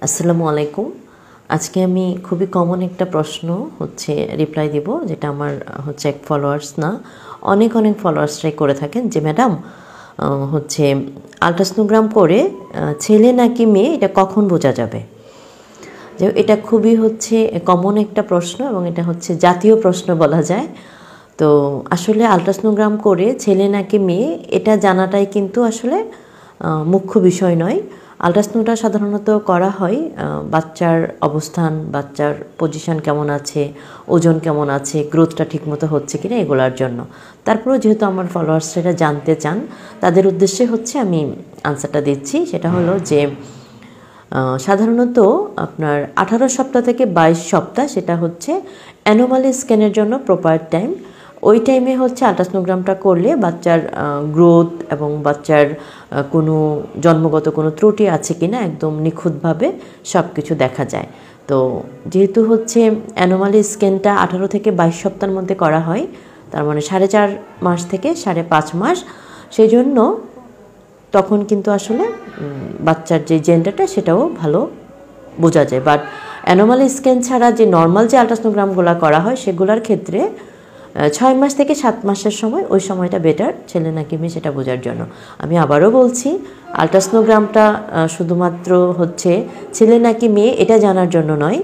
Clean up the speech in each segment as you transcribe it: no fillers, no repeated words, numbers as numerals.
আসসালামু আলাইকুম। আজকে আমি খুবই কমন একটা প্রশ্ন রিপ্লাই দিব, যেটা আমার এক ফলোয়ার্স না, অনেক ফলোয়ার্সরাই করে থাকেন যে ম্যাডাম আলট্রাসোনোগ্রাম করে ছেলে নাকি মেয়ে এটা কখন বোঝা যাবে। যে এটা খুবই কমন একটা প্রশ্ন এবং এটা জাতীয় প্রশ্ন বলা যায়। তো আসলে আলট্রাসোনোগ্রাম করে ছেলে নাকি মেয়ে এটা জানাটাই কিন্তু আসলে মুখ্য বিষয় নয়। আলট্রাসোনোটা সাধারণত করা হয় বাচ্চার অবস্থান, বাচ্চার পজিশন কেমন আছে, ওজন কেমন আছে, গ্রোথটা ঠিকমতো হচ্ছে কিনা এগুলোর জন্য। তারপরেও যেহেতু আমার ফলোয়ার্সরা জানতে চান, তাদের উদ্দেশ্যে আমি আনসারটা দিচ্ছি। সেটা হলো যে সাধারণত আপনার 18 সপ্তাহ থেকে 22 সপ্তাহ সেটা অ্যানোমালি স্ক্যানের জন্য প্রপার টাইম। ওই টাইমে আলট্রাসোনোগ্রামটা করলে বাচ্চার গ্রোথ এবং বাচ্চার কোনো জন্মগত কোনো ত্রুটি আছে কিনা একদম নিখুঁতভাবে সব কিছু দেখা যায়। তো যেহেতু অ্যানোমালি স্ক্যানটা 18 থেকে 22 সপ্তাহের মধ্যে করা হয়, তার মানে 4.5 মাস থেকে 5.5 মাস, সেই জন্য তখন কিন্তু আসলে বাচ্চার যে জেন্ডারটা সেটাও ভালো বোঝা যায়। বাট অ্যানোমালি স্ক্যান ছাড়া যে নর্মাল যে আলট্রাসোনোগ্রামগুলো করা হয় সেগুলোর ক্ষেত্রে 6 মাস থেকে 7 মাসের সময়, ওই সময়টা বেটার ছেলে নাকি মেয়ে সেটা বোঝার জন্য। আমি আবারও বলছি, আলট্রাসোনোগ্রামটা শুধুমাত্র ছেলে নাকি মেয়ে এটা জানার জন্য নয়,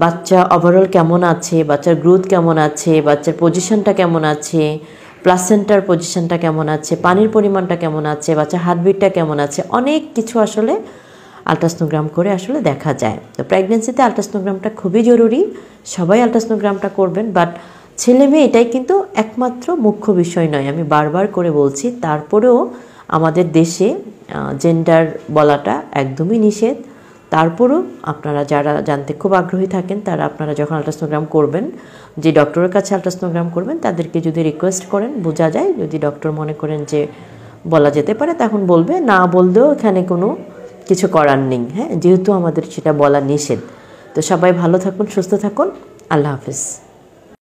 বাচ্চা ওভারঅল কেমন আছে, বাচ্চার গ্রোথ কেমন আছে, বাচ্চার পজিশনটা কেমন আছে, প্লাসেন্টার পজিশনটা কেমন আছে, পানির পরিমাণটা কেমন আছে, বাচ্চার হার্টবিটটা কেমন আছে, অনেক কিছু আসলে আলট্রাসোনোগ্রাম করে আসলে দেখা যায়। তো প্রেগন্যান্সিতে আলট্রাসোনোগ্রামটা খুবই জরুরি, সবাই আলট্রাসোনোগ্রামটা করবেন। বাট ছেলে মেয়ে এটাই কিন্তু একমাত্র মুখ্য বিষয় নয়, আমি বারবার করে বলছি। তারপরেও আমাদের দেশে জেন্ডার বলাটা একদমই নিষেধ। তারপরও আপনারা যারা জানতে খুব আগ্রহী থাকেন, তারা আপনারা যখন আলট্রাসোনোগ্রাম করবেন, যে ডক্টরের কাছে আলট্রাসোনোগ্রাম করবেন, তাদেরকে যদি রিকোয়েস্ট করেন বোঝা যায়। যদি ডক্টর মনে করেন যে বলা যেতে পারে, তখন বলবে, না বললেও এখানে কোনো কিছু করার নেই। হ্যাঁ, যেহেতু আমাদের সেটা বলা নিষেধ। তো সবাই ভালো থাকুন, সুস্থ থাকুন, আল্লাহ হাফিজ।